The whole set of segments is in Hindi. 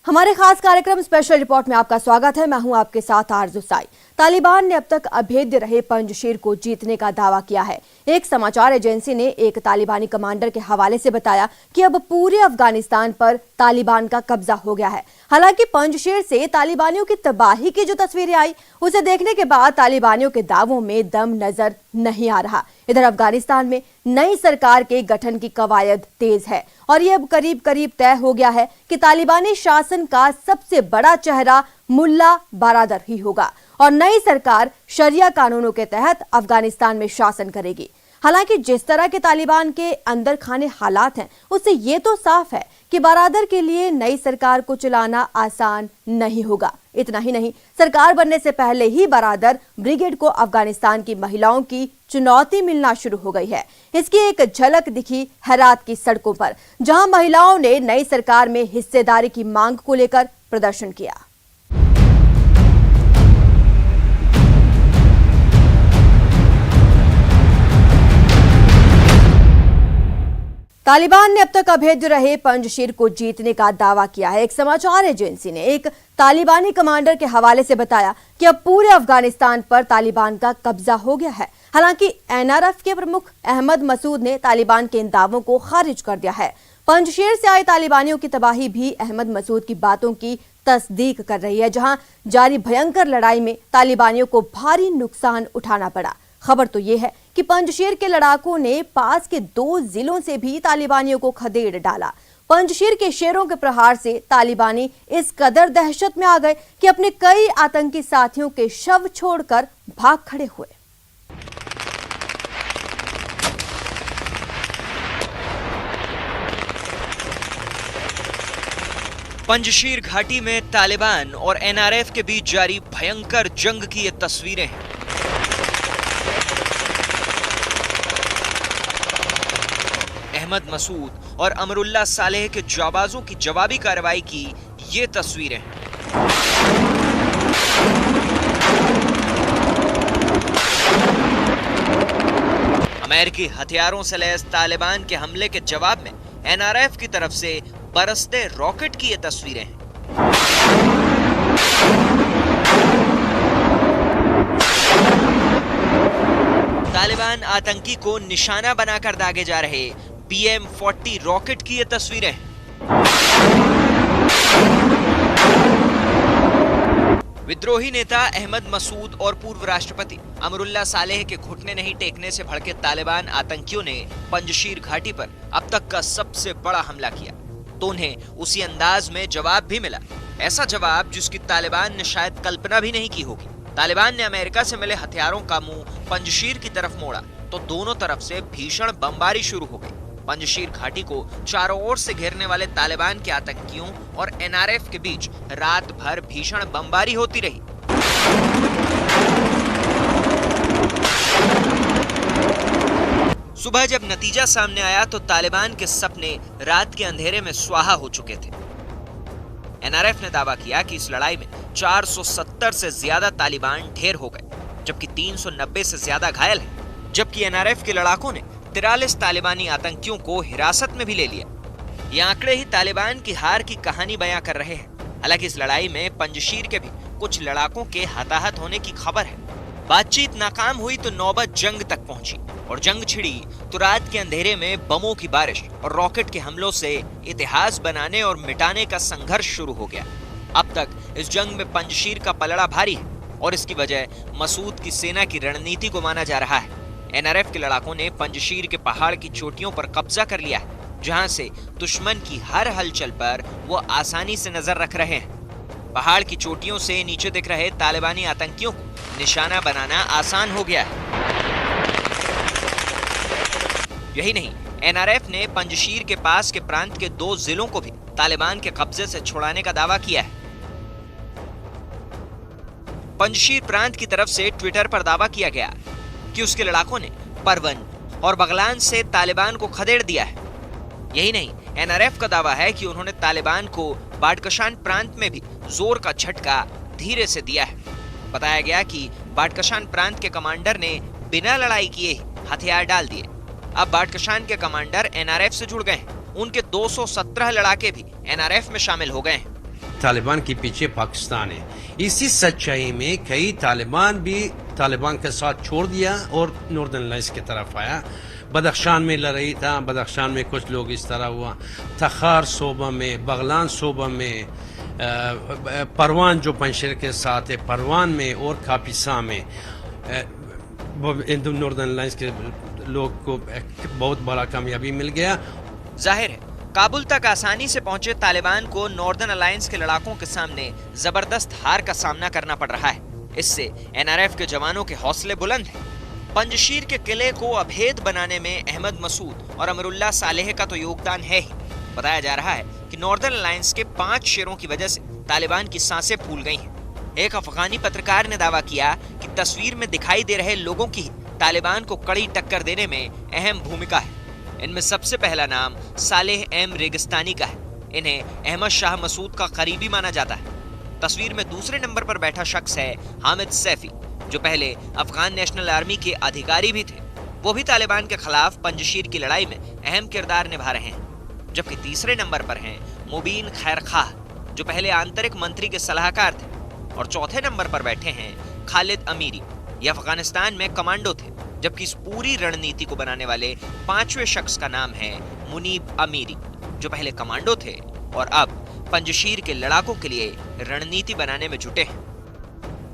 हमारे खास कार्यक्रम स्पेशल रिपोर्ट में आपका स्वागत है। मैं हूं आपके साथ आरजू साई। तालिबान ने अब तक अभेद्य रहे पंजशीर को जीतने का दावा किया है। एक समाचार एजेंसी ने एक तालिबानी कमांडर के हवाले से बताया कि अब पूरे अफगानिस्तान पर तालिबान का कब्जा हो गया है। हालांकि पंजशीर से तालिबानियों की तबाही की जो तस्वीरें आई, उसे देखने के बाद तालिबानियों के दावों में दम नजर नहीं आ रहा। इधर अफगानिस्तान में नई सरकार के गठन की कवायद तेज है और ये अब करीब करीब तय हो गया है कि तालिबानी शासन का सबसे बड़ा चेहरा मुल्ला बारादर ही होगा और नई सरकार शरिया कानूनों के तहत अफगानिस्तान में शासन करेगी। हालांकि जिस तरह के तालिबान के अंदर खाने हालात हैं, उससे ये तो साफ है कि बारादर के लिए नई सरकार को चलाना आसान नहीं होगा। इतना ही नहीं, सरकार बनने से पहले ही बारादर ब्रिगेड को अफगानिस्तान की महिलाओं की चुनौती मिलना शुरू हो गई है। इसकी एक झलक दिखी हेरात की सड़कों पर, जहां महिलाओं ने नई सरकार में हिस्सेदारी की मांग को लेकर प्रदर्शन किया। तालिबान ने अब तक अभेद्य रहे पंजशीर को जीतने का दावा किया है। एक समाचार एजेंसी ने एक तालिबानी कमांडर के हवाले से बताया कि अब पूरे अफगानिस्तान पर तालिबान का कब्जा हो गया है। हालांकि एनआरएफ के प्रमुख अहमद मसूद ने तालिबान के इन दावों को खारिज कर दिया है। पंजशीर से आए तालिबानियों की तबाही भी अहमद मसूद की बातों की तस्दीक कर रही है। जहां जारी भयंकर लड़ाई में तालिबानियों को भारी नुकसान उठाना पड़ा। खबर तो ये है कि पंजशीर के लड़ाकों ने पास के 2 जिलों से भी तालिबानियों को खदेड़ डाला। पंजशीर के शेरों के प्रहार से तालिबानी इस कदर दहशत में आ गए कि अपने कई आतंकी साथियों के शव छोड़कर भाग खड़े हुए। पंजशीर घाटी में तालिबान और एनआरएफ के बीच जारी भयंकर जंग की ये तस्वीरें हैं। अहमद मसूद और अमरुल्ला सालेह के जाबाजों की जवाबी कार्रवाई की ये तस्वीरें हैं। अमेरिकी हथियारों से लैस तालिबान के हमले के जवाब में एनआरएफ की तरफ से बरसते रॉकेट की ये तस्वीरें हैं। तालिबान आतंकी को निशाना बनाकर दागे जा रहे PM-40 रॉकेट की ये तस्वीरें हैं। विद्रोही नेता अहमद मसूद और पूर्व राष्ट्रपति अमरुल्ला सालेह के घुटने नहीं टेकने से भड़के तालिबान आतंकियों ने पंजशीर घाटी पर अब तक का सबसे बड़ा हमला किया, तो उन्हें उसी अंदाज में जवाब भी मिला। ऐसा जवाब जिसकी तालिबान ने शायद कल्पना भी नहीं की होगी। तालिबान ने अमेरिका से मिले हथियारों का मुंह पंजशीर की तरफ मोड़ा तो दोनों तरफ से भीषण बमबारी शुरू हो गई। पंजशीर घाटी को चारों ओर से घेरने वाले तालिबान के आतंकियों और एनआरएफ के बीच रात भर भीषण बमबारी होती रही। सुबह जब नतीजा सामने आया तो तालिबान के सपने रात के अंधेरे में स्वाहा हो चुके थे। एनआरएफ ने दावा किया कि इस लड़ाई में 470 से ज्यादा तालिबान ढेर हो गए, जबकि 390 से ज्यादा घायल हैं। जबकि एनआरएफ के लड़ाकों ने 43 तालिबानी आतंकियों को हिरासत में भी ले लिया। ये आंकड़े ही तालिबान की हार की कहानी बयां कर रहे हैं। हालांकि इस लड़ाई में पंजशीर के भी कुछ लड़ाकों के हताहत होने की खबर है। बातचीत नाकाम हुई तो नौबत जंग तक पहुंची और जंग छिड़ी तो रात के अंधेरे में बमों की बारिश और रॉकेट के हमलों से इतिहास बनाने और मिटाने का संघर्ष शुरू हो गया। अब तक इस जंग में पंजशीर का पलड़ा भारी है और इसकी वजह मसूद की सेना की रणनीति को माना जा रहा है। एनआरएफ के लड़ाकों ने पंजशीर के पहाड़ की चोटियों पर कब्जा कर लिया है, जहां से दुश्मन की हर हलचल पर वो आसानी से नजर रख रहे हैं। पहाड़ की चोटियों से नीचे दिख रहे तालिबानी आतंकियों को निशाना बनाना आसान हो गया है। यही नहीं, एनआरएफ ने पंजशीर के पास के प्रांत के 2 जिलों को भी तालिबान के कब्जे से छुड़ाने का दावा किया है। पंजशीर प्रांत की तरफ से ट्विटर पर दावा किया गया कि उसके लड़ाकों ने परवन और बगलान से तालिबान को खदेड़ दिया है। यही नहीं, एनआरएफ का दावा है कि उन्होंने तालिबान को बाडकशान प्रांत में भी जोर का झटका धीरे से दिया है। बताया गया कि बाडकशान प्रांत के कमांडर ने बिना लड़ाई किए ही हथियार डाल दिए। अब बाडकशान के कमांडर एनआरएफ से जुड़ गए हैं। उनके 217 लड़ाके भी एनआरएफ में शामिल हो गए हैं। तालिबान के पीछे पाकिस्तान है। इसी सच्चाई में कई तालिबान भी तालिबान के साथ छोड़ दिया और नॉर्दर्न लाइट्स की तरफ आया। बदख्शान में लड़ाई था, बदख्शान में कुछ लोग इस तरह हुआ, तखार सूबा में, बगलान सूबा में, परवान जो पंजशेर के साथ है, परवान में और कापिसा में नॉर्दर्न लाइट्स के लोग को बहुत बड़ा कामयाबी मिल गया। जाहिर है काबुल तक आसानी से पहुंचे तालिबान को नॉर्दर्न अलायंस के लड़ाकों के सामने जबरदस्त हार का सामना करना पड़ रहा है। इससे एनआरएफ के जवानों के हौसले बुलंद हैं। पंजशीर के किले को अभेद बनाने में अहमद मसूद और अमरुल्लाह सालेह का तो योगदान है ही। बताया जा रहा है कि नॉर्दर्न अलायंस के 5 शेरों की वजह से तालिबान की सांसें फूल गई हैं। एक अफगानी पत्रकार ने दावा किया कि तस्वीर में दिखाई दे रहे लोगों की तालिबान को कड़ी टक्कर देने में अहम भूमिका है। इनमें सबसे पहला नाम सालेह एम रेगिस्तानी का है। इन्हें अहमद शाह मसूद का करीबी माना जाता है। तस्वीर में दूसरे नंबर पर बैठा शख्स है हामिद सैफी, जो पहले अफगान नेशनल आर्मी के अधिकारी भी थे। वो भी तालिबान के खिलाफ पंजशीर की लड़ाई में अहम किरदार निभा रहे हैं। जबकि तीसरे नंबर पर हैं मुबीन खैर खाह, जो पहले आंतरिक मंत्री के सलाहकार थे। और चौथे नंबर पर बैठे हैं खालिद अमीरी, ये अफगानिस्तान में कमांडो थे। जबकि इस पूरी रणनीति को बनाने वाले 5वें शख्स का नाम है मुनीब अमीरी, जो पहले कमांडो थे और अब पंजशीर के लड़ाकों के लिए रणनीति बनाने में जुटे हैं।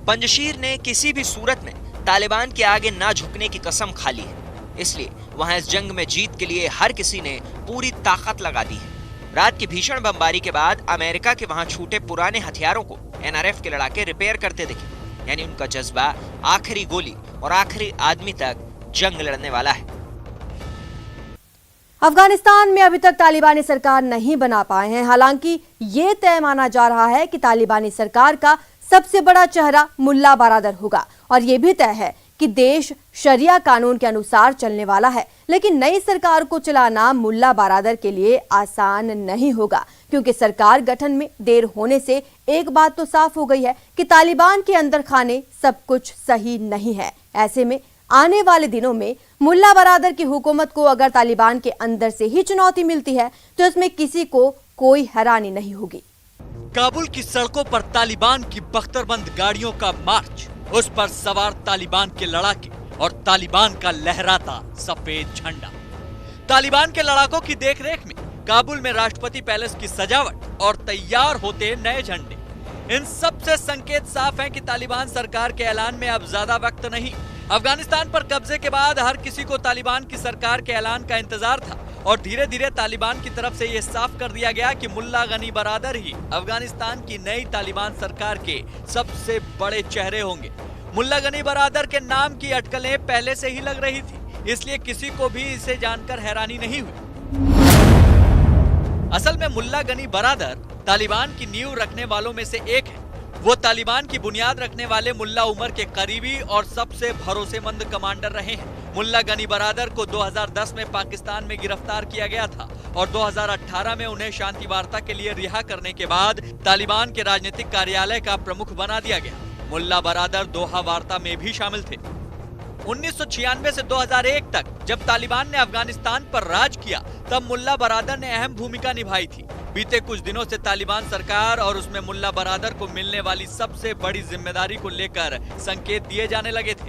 पंजशीर ने किसी भी सूरत में तालिबान के आगे ना झुकने की कसम खा ली है। इसलिए वहां इस जंग में जीत के लिए हर किसी ने पूरी ताकत लगा दी है। रात की भीषण बमबारी के बाद अमेरिका के वहां छूटे पुराने हथियारों को एनआरएफ के लड़ाके रिपेयर करते दिखे। यानी उनका जज्बा आखिरी गोली और आखिरी आदमी तक जंग लड़ने वाला है। अफगानिस्तान में अभी तक तालिबानी सरकार नहीं बना पाए हैं। हालांकि ये तय माना जा रहा है कि तालिबानी सरकार का सबसे बड़ा चेहरा मुल्ला बरादर होगा और ये भी तय है कि देश शरिया कानून के अनुसार चलने वाला है। लेकिन नई सरकार को चलाना मुल्ला बरादर के लिए आसान नहीं होगा, क्योंकि सरकार गठन में देर होने से एक बात तो साफ हो गई है कि तालिबान के अंदर खाने सब कुछ सही नहीं है। ऐसे में आने वाले दिनों में मुल्ला बरादर की हुकूमत को अगर तालिबान के अंदर से ही चुनौती मिलती है तो इसमें किसी को कोई हैरानी नहीं होगी। काबुल की सड़कों पर तालिबान की बख्तरबंद गाड़ियों का मार्च, उस पर सवार तालिबान के लड़ाके और तालिबान का लहराता सफेद झंडा। तालिबान के लड़ाकों की देखरेख में काबुल में राष्ट्रपति पैलेस की सजावट और तैयार होते नए झंडे। इन सब से संकेत साफ है कि तालिबान सरकार के ऐलान में अब ज्यादा वक्त नहीं। अफगानिस्तान पर कब्जे के बाद हर किसी को तालिबान की सरकार के ऐलान का इंतजार था और धीरे धीरे तालिबान की तरफ से यह साफ कर दिया गया कि मुल्ला गनी बरादर ही अफगानिस्तान की नई तालिबान सरकार के सबसे बड़े चेहरे होंगे। मुल्ला गनी बरादर के नाम की अटकलें पहले से ही लग रही थी, इसलिए किसी को भी इसे जानकर हैरानी नहीं हुई। असल में मुल्ला गनी बरादर तालिबान की नींव रखने वालों में से एक है। वो तालिबान की बुनियाद रखने वाले मुल्ला उमर के करीबी और सबसे भरोसेमंद कमांडर रहे हैं। मुल्ला गनी बरादर को 2010 में पाकिस्तान में गिरफ्तार किया गया था और 2018 में उन्हें शांति वार्ता के लिए रिहा करने के बाद तालिबान के राजनीतिक कार्यालय का प्रमुख बना दिया गया। मुल्ला बरादर दोहा वार्ता में भी शामिल थे। 1996 से 2001 तक जब तालिबान ने अफगानिस्तान पर राज किया, तब मुल्ला बरादर ने अहम भूमिका निभाई थी। बीते कुछ दिनों से तालिबान सरकार और उसमें मुल्ला बरादर को मिलने वाली सबसे बड़ी जिम्मेदारी को लेकर संकेत दिए जाने लगे थे।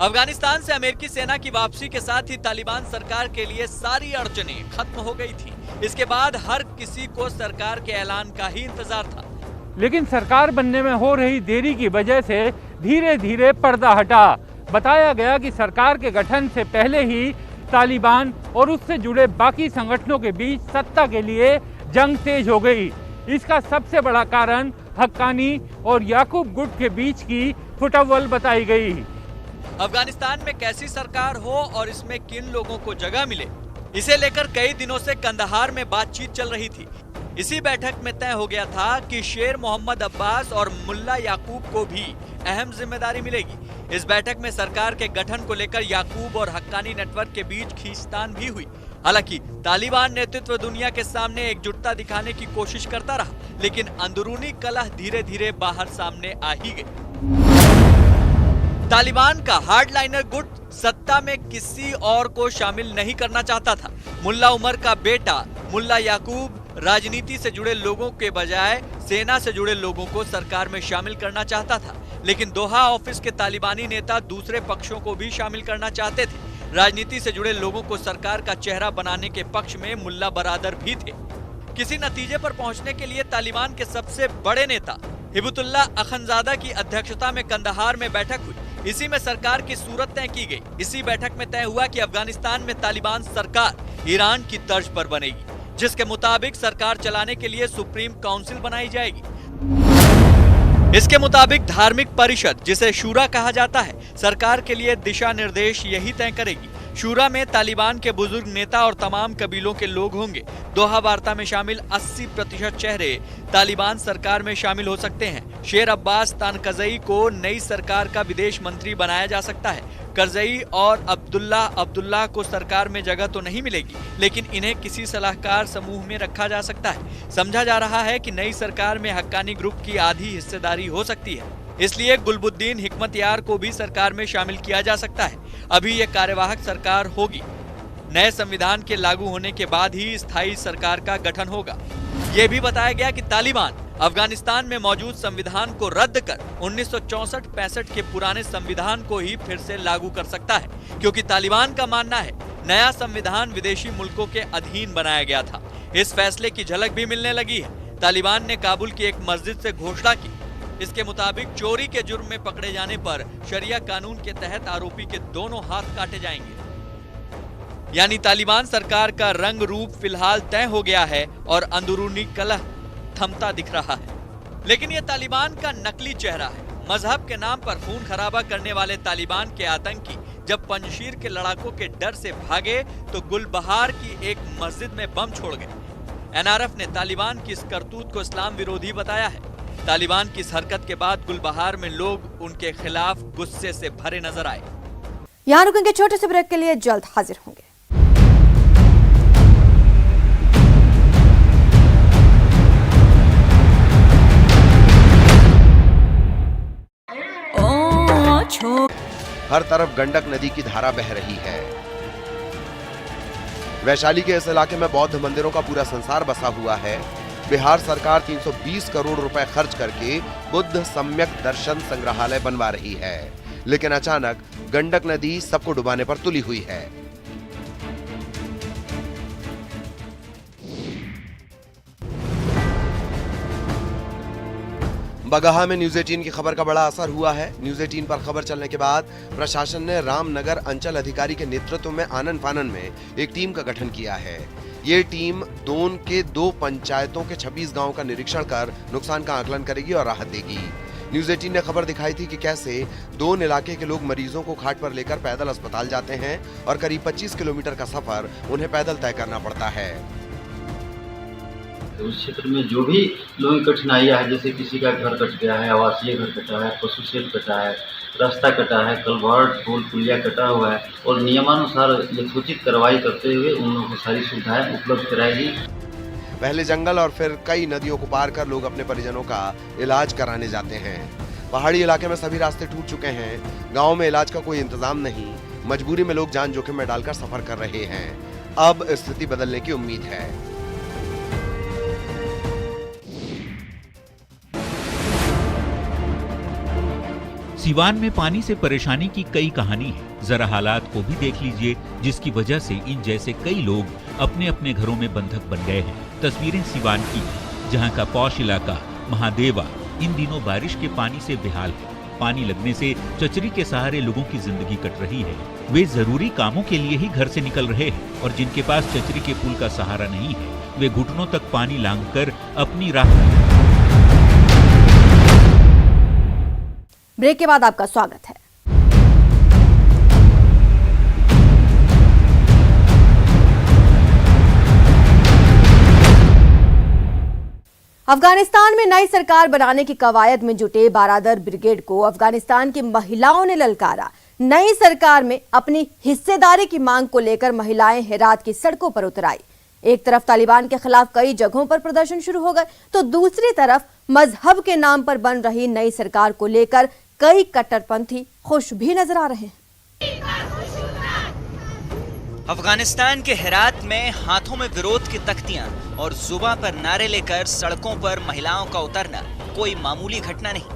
अफगानिस्तान से अमेरिकी सेना की वापसी के साथ ही तालिबान सरकार के लिए सारी अड़चनें खत्म हो गई थी। इसके बाद हर किसी को सरकार के ऐलान का ही इंतजार था। लेकिन सरकार बनने में हो रही देरी की वजह से धीरे धीरे पर्दा हटा। बताया गया कि सरकार के गठन से पहले ही तालिबान और उससे जुड़े बाकी संगठनों के बीच सत्ता के लिए जंग तेज हो गई। इसका सबसे बड़ा कारण हक्कानी और याकूब गुट के बीच की फुटअव्वल बताई गई। अफगानिस्तान में कैसी सरकार हो और इसमें किन लोगों को जगह मिले, इसे लेकर कई दिनों से कंदहार में बातचीत चल रही थी। इसी बैठक में तय हो गया था कि शेर मोहम्मद अब्बास और मुल्ला याकूब को भी अहम जिम्मेदारी मिलेगी। इस बैठक में सरकार के गठन को लेकर याकूब और हक्कानी नेटवर्क के बीच खींचतान भी हुई। हालांकि तालिबान नेतृत्व दुनिया के सामने एकजुटता दिखाने की कोशिश करता रहा, लेकिन अंदरूनी कलह धीरे धीरे बाहर सामने आ ही गई। तालिबान का हार्डलाइनर गुट सत्ता में किसी और को शामिल नहीं करना चाहता था। मुल्ला उमर का बेटा मुल्ला याकूब राजनीति से जुड़े लोगों के बजाय सेना से जुड़े लोगों को सरकार में शामिल करना चाहता था, लेकिन दोहा ऑफिस के तालिबानी नेता दूसरे पक्षों को भी शामिल करना चाहते थे। राजनीति से जुड़े लोगों को सरकार का चेहरा बनाने के पक्ष में मुल्ला बरादर भी थे। किसी नतीजे पर पहुंचने के लिए तालिबान के सबसे बड़े नेता हिबतुल्लाह अखंजादा की अध्यक्षता में कंदहार में बैठक हुई। इसी में सरकार की सूरत तय की गई। इसी बैठक में तय हुआ कि अफगानिस्तान में तालिबान सरकार ईरान की तर्ज पर बनेगी, जिसके मुताबिक सरकार चलाने के लिए सुप्रीम काउंसिल बनाई जाएगी। इसके मुताबिक धार्मिक परिषद, जिसे शूरा कहा जाता है, सरकार के लिए दिशा निर्देश यही तय करेगी। शूरा में तालिबान के बुजुर्ग नेता और तमाम कबीलों के लोग होंगे। दोहा वार्ता में शामिल 80% चेहरे तालिबान सरकार में शामिल हो सकते हैं। शेर अब्बास तानकज़ई को नई सरकार का विदेश मंत्री बनाया जा सकता है। करजई और अब्दुल्लाह को सरकार में जगह तो नहीं मिलेगी, लेकिन इन्हें किसी सलाहकार समूह में रखा जा सकता है। समझा जा रहा है कि नई सरकार में हक्कानी ग्रुप की आधी हिस्सेदारी हो सकती है, इसलिए गुलबुद्दीन हिकमतयार को भी सरकार में शामिल किया जा सकता है। अभी ये कार्यवाहक सरकार होगी। नए संविधान के लागू होने के बाद ही स्थायी सरकार का गठन होगा। ये भी बताया गया कि तालिबान अफगानिस्तान में मौजूद संविधान को रद्द कर 1964-65 के पुराने संविधान को ही फिर से लागू कर सकता है, क्योंकि तालिबान का मानना है नया संविधान विदेशी मुल्कों के अधीन बनाया गया था। इस फैसले की झलक भी मिलने लगी है। तालिबान ने काबुल की एक मस्जिद से घोषणा की। इसके मुताबिक चोरी के जुर्म में पकड़े जाने पर शरिया कानून के तहत आरोपी के दोनों हाथ काटे जाएंगे। यानी तालिबान सरकार का रंग रूप फिलहाल तय हो गया है और अंदरूनी कलह थमता दिख रहा है। लेकिन यह तालिबान का नकली चेहरा है। मजहब के नाम पर खून खराबा करने वाले तालिबान के आतंकी जब पंजशीर के लड़ाकों के डर से भागे तो गुलबहार की एक मस्जिद में बम छोड़ गए। एनआरएफ ने तालिबान की इस करतूत को इस्लाम विरोधी बताया है। तालिबान की इस हरकत के बाद गुलबहार में लोग उनके खिलाफ गुस्से से भरे नजर आए। यहाँ रुकेंगे छोटे से ब्रेक के लिए, जल्द हाजिर होंगे। हर तरफ गंडक नदी की धारा बह रही है। वैशाली के इस इलाके में बौद्ध मंदिरों का पूरा संसार बसा हुआ है। बिहार सरकार 320 करोड़ रुपए खर्च करके बुद्ध सम्यक दर्शन संग्रहालय बनवा रही है, लेकिन अचानक गंडक नदी सबको डुबाने पर तुली हुई है। बगहा में न्यूज 18 की खबर का बड़ा असर हुआ है। न्यूज 18 पर खबर चलने के बाद प्रशासन ने रामनगर अंचल अधिकारी के नेतृत्व में आनन फानन में एक टीम का गठन किया है। ये टीम दोन के 2 पंचायतों के 26 गांवों का निरीक्षण कर नुकसान का आकलन करेगी और राहत देगी। न्यूज 18 ने खबर दिखाई थी कि कैसे दोन इलाके के लोग मरीजों को खाट पर लेकर पैदल अस्पताल जाते हैं और करीब 25 किलोमीटर का सफर उन्हें पैदल तय करना पड़ता है। उस क्षेत्र में जो भी लोगों की कठिनाइयाँ है, जैसे किसी का घर कट गया है, आवासीय घर कटा है, पशु शेड कटा है, रास्ता कटा है, कलवर्ट पुल पुलिया कटा हुआ है, और नियमानुसार यथोचित कार्रवाई करते हुए उन लोगों को सारी सुविधाएं उपलब्ध कराएगी। पहले जंगल और फिर कई नदियों को पार कर लोग अपने परिजनों का इलाज कराने जाते हैं। पहाड़ी इलाके में सभी रास्ते टूट चुके हैं। गाँव में इलाज का कोई इंतजाम नहीं। मजबूरी में लोग जान जोखिम में डालकर सफर कर रहे हैं। अब स्थिति बदलने की उम्मीद है। सिवान में पानी से परेशानी की कई कहानी है। जरा हालात को भी देख लीजिए, जिसकी वजह से इन जैसे कई लोग अपने अपने घरों में बंधक बन गए हैं। तस्वीरें सिवान की, जहां का पौष इलाका महादेवा इन दिनों बारिश के पानी से बेहाल है। पानी लगने से चचरी के सहारे लोगों की जिंदगी कट रही है। वे जरूरी कामों के लिए ही घर से निकल रहे हैं और जिनके पास चचरी के पुल का सहारा नहीं है, वे घुटनों तक पानी लांघकर अपनी राह। ब्रेक के बाद आपका स्वागत है। अफगानिस्तान में नई सरकार बनाने की कवायद में जुटे बारादर ब्रिगेड को अफगानिस्तान की महिलाओं ने ललकारा। नई सरकार में अपनी हिस्सेदारी की मांग को लेकर महिलाएं हेरात की सड़कों पर उतर आई। एक तरफ तालिबान के खिलाफ कई जगहों पर प्रदर्शन शुरू हो गए, तो दूसरी तरफ मजहब के नाम पर बन रही नई सरकार को लेकर कई कट्टरपंथी खुश भी नजर आ रहे हैं। अफगानिस्तान के हेरात में हाथों में विरोध की तख्तियां और जुबां पर नारे लेकर सड़कों पर महिलाओं का उतरना कोई मामूली घटना नहीं।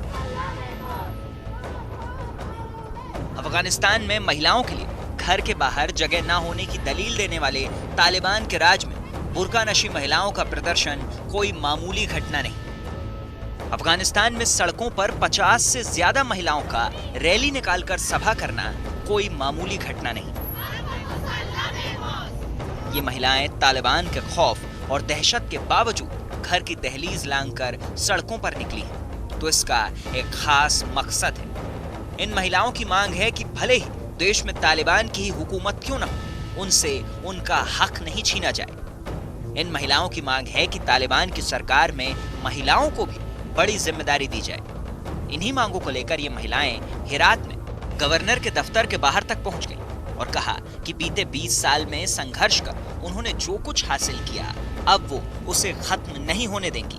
अफगानिस्तान में महिलाओं के लिए घर के बाहर जगह ना होने की दलील देने वाले तालिबान के राज में बुर्का नशी महिलाओं का प्रदर्शन कोई मामूली घटना नहीं। अफगानिस्तान में सड़कों पर 50 से ज्यादा महिलाओं का रैली निकालकर सभा करना कोई मामूली घटना नहीं। ये महिलाएं तालिबान के खौफ और दहशत के बावजूद घर की दहलीज लांघकर सड़कों पर निकली हैं, तो इसका एक खास मकसद है। इन महिलाओं की मांग है कि भले ही देश में तालिबान की ही हुकूमत क्यों न हो, उनसे उनका हक नहीं छीना जाए। इन महिलाओं की मांग है कि तालिबान की सरकार में महिलाओं को भी बड़ी जिम्मेदारी दी जाए। इन्हीं मांगों को लेकर ये महिलाएं हेरात में गवर्नर के दफ्तर के बाहर तक पहुंच गईं और कहा कि बीते 20 साल में संघर्ष कर उन्होंने जो कुछ हासिल किया, अब वो उसे खत्म नहीं होने देंगी।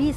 20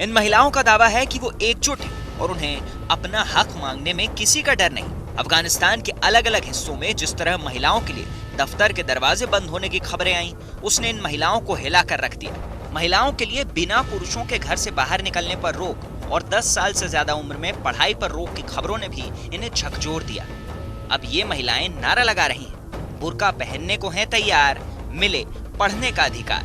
इन महिलाओं का दावा है कि वो एकजुट हैं और उन्हें अपना हक मांगने में किसी का डर नहीं। अफगानिस्तान के अलग अलग हिस्सों में जिस तरह महिलाओं के लिए दफ्तर के दरवाजे बंद होने की खबरें आईं, उसने इन महिलाओं को हिला कर रख दिया। महिलाओं के लिए बिना पुरुषों के घर से बाहर निकलने पर रोक और 10 साल से ज्यादा उम्र में पढ़ाई पर रोक की खबरों ने भी इन्हें झकझोर दिया। अब ये महिलाएं नारा लगा रही हैं, बुर्का पहनने को हैं तैयार, मिले पढ़ने का अधिकार।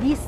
20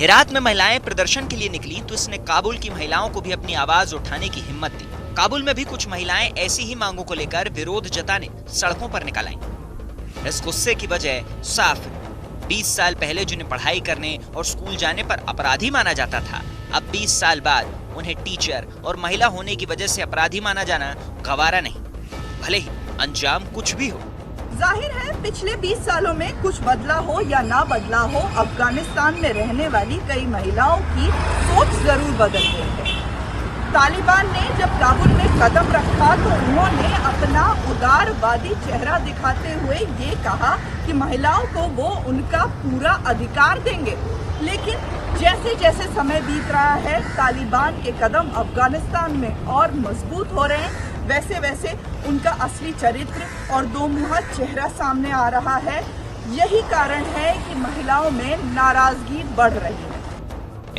हेरात में महिलाएं प्रदर्शन के लिए निकली तो इसने काबुल की महिलाओं को भी अपनी आवाज उठाने की हिम्मत दी। काबुल में भी कुछ महिलाएं ऐसी ही मांगों को लेकर विरोध जताने सड़कों पर निकल आईं। इस गुस्से की वजह साफ है। 20 साल पहले जिन्हें पढ़ाई करने और स्कूल जाने पर अपराधी माना जाता था, अब 20 साल बाद उन्हें टीचर और महिला होने की वजह से अपराधी माना जाना गवारा नहीं, भले ही अंजाम कुछ भी हो। जाहिर है पिछले 20 सालों में कुछ बदला हो या ना बदला हो, अफगानिस्तान में रहने वाली कई महिलाओं की सोच जरूर बदल गई है। तालिबान ने जब काबुल में कदम रखा तो उन्होंने अपना उदारवादी चेहरा दिखाते हुए ये कहा कि महिलाओं को वो उनका पूरा अधिकार देंगे। लेकिन जैसे जैसे समय बीत रहा है, तालिबान के कदम अफगानिस्तान में और मजबूत हो रहे हैं, वैसे वैसे उनका असली चरित्र और दोमुहा चेहरा सामने आ रहा है। यही कारण है कि महिलाओं में नाराजगी बढ़ रही है।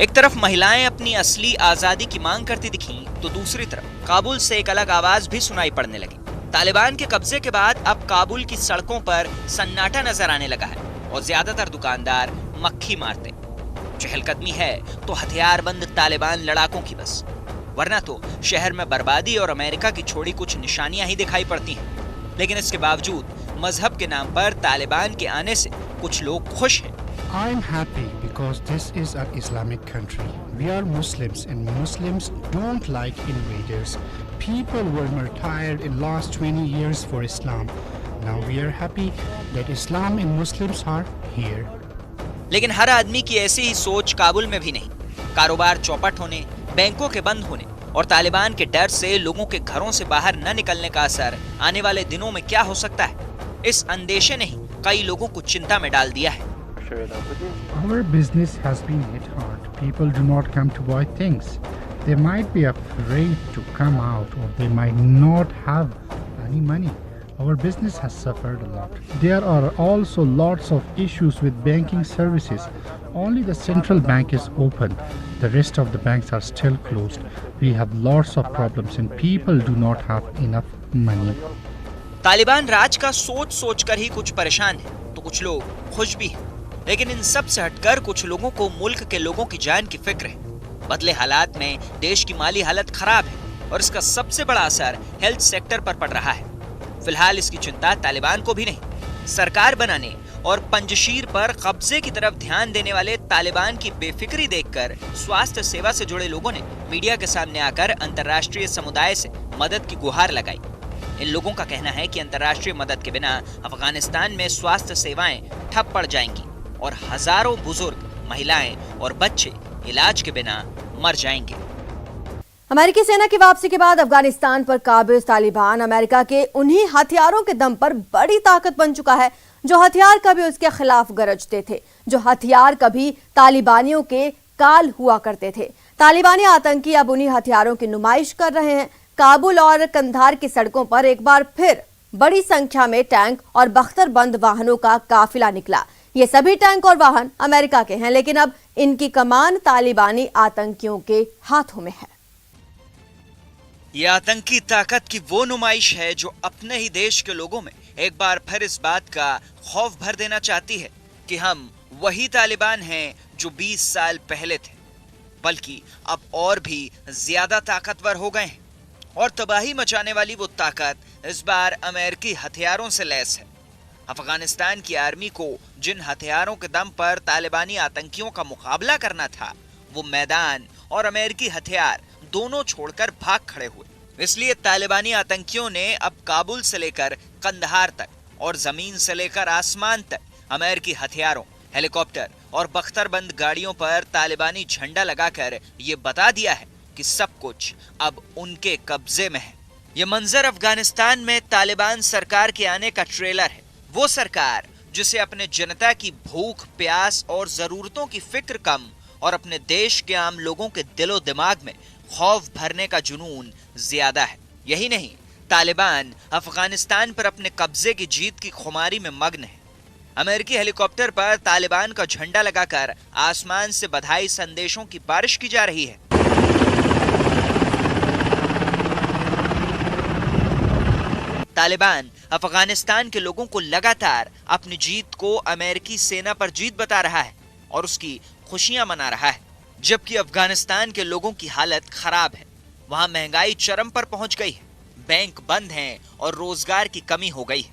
एक तरफ महिलाएं अपनी असली आजादी की मांग करती दिखीं, तो दूसरी तरफ काबुल से एक अलग आवाज भी सुनाई पड़ने लगी। तालिबान के कब्जे के बाद अब काबुल की सड़कों पर सन्नाटा नजर आने लगा है और ज्यादातर दुकानदार मक्खी मारते। चहलकदमी है तो हथियारबंद तालिबान लड़ाकों की बस, वरना तो शहर में बर्बादी और अमेरिका की छोड़ी कुछ निशानियां ही दिखाई पड़ती हैं। लेकिन इसके बावजूद मजहब के नाम पर तालिबान के आने से कुछ लोग खुश हैं। I'm happy because this is an Islamic country. We are Muslims and Muslims don't like invaders. People were martyred in last 20 years for Islam. Now we are happy that Islam and Muslims are here. लेकिन हर आदमी की ऐसी ही सोच काबुल में भी नहीं। कारोबार चौपट होने, बैंकों के बंद होने और तालिबान के डर से लोगों के घरों से बाहर न निकलने का असर आने वाले दिनों में क्या हो सकता है, इस अंदेशे ने ही कई लोगों को चिंता में डाल दिया है। Our business has been hit hard. People do not come to buy things. They might be afraid to come out or they might not have any money. Our business has suffered a lot. There are also lots of issues with banking services. Only the central bank is open. The rest of the banks are still closed. We have lots of problems and people do not have enough money. Taliban राज का सोच सोच कर ही कुछ परेशान है, तो कुछ लोग खुश भी हैं। लेकिन इन सब से हटकर कुछ लोगों को मुल्क के लोगों की जान की फिक्र है। बदले हालात में देश की माली हालत खराब है और इसका सबसे बड़ा असर हेल्थ सेक्टर पर पड़ रहा है। फिलहाल इसकी चिंता तालिबान को भी नहीं, सरकार बनाने और पंजशीर पर कब्जे की तरफ ध्यान देने वाले तालिबान की बेफिक्री देखकर स्वास्थ्य सेवा से जुड़े लोगों ने मीडिया के सामने आकर अंतर्राष्ट्रीय समुदाय से मदद की गुहार लगाई। इन लोगों का कहना है कि अंतर्राष्ट्रीय मदद के बिना अफगानिस्तान में स्वास्थ्य सेवाएं ठप पड़ जाएंगी और हजारों बुजुर्ग, महिलाएं और बच्चे इलाज के बिना मर जाएंगे। अमेरिकी सेना की वापसी के बाद अफगानिस्तान पर काबिज तालिबान अमेरिका के उन्हीं हथियारों के दम पर बड़ी ताकत बन चुका है जो हथियार कभी उसके खिलाफ गरजते थे, जो हथियार कभी तालिबानियों के काल हुआ करते थे। तालिबानी आतंकी अब उन्हीं हथियारों की नुमाइश कर रहे हैं। काबुल और कंधार की सड़कों पर एक बार फिर बड़ी संख्या में टैंक और बख्तरबंद वाहनों का काफिला निकला। ये सभी टैंक और वाहन अमेरिका के हैं, लेकिन अब इनकी कमान तालिबानी आतंकियों के हाथों में है। ये आतंकी ताकत की वो नुमाइश है जो अपने ही देश के लोगों में एक बार फिर इस बात का खौफ भर देना चाहती है कि हम वही तालिबान हैं जो 20 साल पहले थे, बल्कि अब और भी ज्यादा ताकतवर हो गए हैं। और तबाही मचाने वाली वो ताकत इस बार अमेरिकी हथियारों से लैस है। अफगानिस्तान की आर्मी को जिन हथियारों के दम पर तालिबानी आतंकियों का मुकाबला करना था, वो मैदान और अमेरिकी हथियार दोनों छोड़कर भाग खड़े हुए। इसलिए तालिबानी आतंकियों ने अब काबुल से लेकर कंधार तक और जमीन से लेकर आसमान तक अमेरिकी हथियारों, हेलीकॉप्टर और बख्तरबंद गाड़ियों पर तालिबानी झंडा लगाकर ये बता दिया है कि सब कुछ अब उनके कब्जे में है। ये मंजर अफगानिस्तान में तालिबान सरकार के आने का ट्रेलर है। वो सरकार जिसे अपने जनता की भूख, प्यास और जरूरतों की फिक्र कम और अपने देश के आम लोगों के दिलो दिमाग में खौफ भरने का जुनून ज्यादा है। यही नहीं, तालिबान अफगानिस्तान पर अपने कब्जे की जीत की खुमारी में मग्न है। अमेरिकी हेलीकॉप्टर पर तालिबान का झंडा लगाकर आसमान से बधाई संदेशों की बारिश की जा रही है। तालिबान अफगानिस्तान के लोगों को लगातार अपनी जीत को अमेरिकी सेना पर जीत बता रहा है और उसकी खुशियां मना रहा है, जबकि अफगानिस्तान के लोगों की हालत खराब है। वहां महंगाई चरम पर पहुंच गई है, बैंक बंद हैं और रोजगार की कमी हो गई है।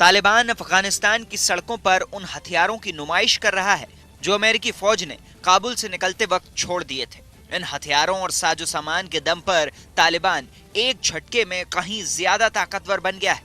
तालिबान अफगानिस्तान की सड़कों पर उन हथियारों की नुमाइश कर रहा है जो अमेरिकी फौज ने काबुल से निकलते वक्त छोड़ दिए थे। इन हथियारों और साजो सामान के दम पर तालिबान एक झटके में कहीं ज्यादा ताकतवर बन गया है।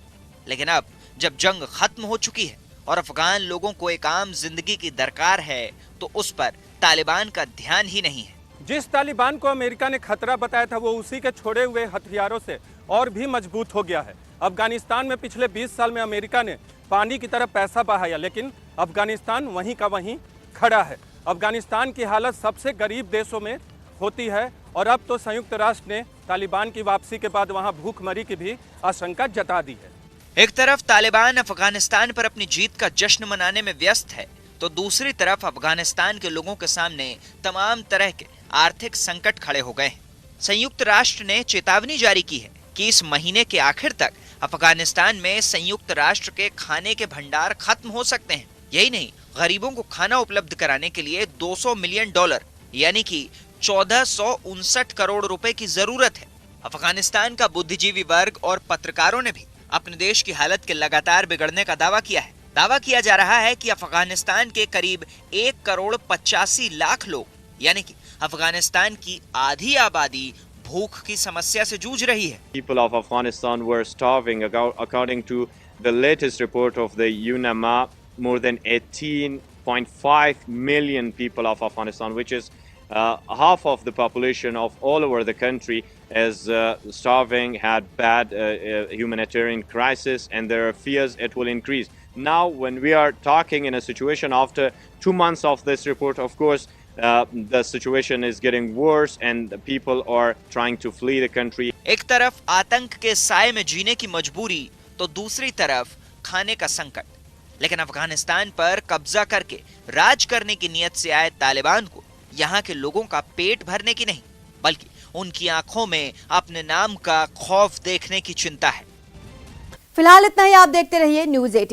लेकिन अब जब जंग खत्म हो चुकी है और अफगान लोगों को एक आम जिंदगी की दरकार है, तो उस पर तालिबान का ध्यान ही नहीं है। जिस तालिबान को अमेरिका ने खतरा बताया था, वो उसी के छोड़े हुए हथियारों से और भी मजबूत हो गया है। अफगानिस्तान में पिछले 20 साल में अमेरिका ने पानी की तरफ पैसा बहाया, लेकिन अफगानिस्तान वहीं का वहीं खड़ा है। अफगानिस्तान की हालत सबसे गरीब देशों में होती है और अब तो संयुक्त राष्ट्र ने तालिबान की वापसी के बाद वहां भूखमरी की भी आशंका जता दी है। एक तरफ तालिबान अफगानिस्तान पर अपनी जीत का जश्न मनाने में व्यस्त है, तो दूसरी तरफ अफगानिस्तान के लोगों के सामने तमाम तरह के आर्थिक संकट खड़े हो गए हैं। संयुक्त राष्ट्र ने चेतावनी जारी की है कि इस महीने के आखिर तक अफगानिस्तान में संयुक्त राष्ट्र के खाने के भंडार खत्म हो सकते हैं। यही नहीं, गरीबों को खाना उपलब्ध कराने के लिए $200 मिलियन यानी कि 1459 करोड़ रुपए की जरूरत है। अफगानिस्तान का बुद्धिजीवी वर्ग और पत्रकारों ने भी अपने देश की हालत के लगातार बिगड़ने का दावा किया है। दावा किया जा रहा है कि अफगानिस्तान के करीब 1,85,00,000 लोग, यानी कि अफगानिस्तान की आधी आबादी भूख की समस्या से जूझ रही है। People of Afghanistan were starving according to the latest report of the UNAMA. More than 18.5 million people of Afghanistan, which is half of the population of all over the country, is starving, had bad humanitarian crisis, and there are fears it will increase. Now, when we are talking in a situation after 2 months of this report, of course, the situation is getting worse and the people are trying to flee the country. एक तरफ आतंक के साए में जीने की मजबूरी तो दूसरी तरफ खाने का संकट। लेकिन अफगानिस्तान पर कब्जा करके राज करने की नीयत से आए तालिबान को यहाँ के लोगों का पेट भरने की नहीं, बल्कि उनकी आंखों में अपने नाम का खौफ देखने की चिंता है। फिलहाल इतना ही। आप देखते रहिए न्यूज़ 18।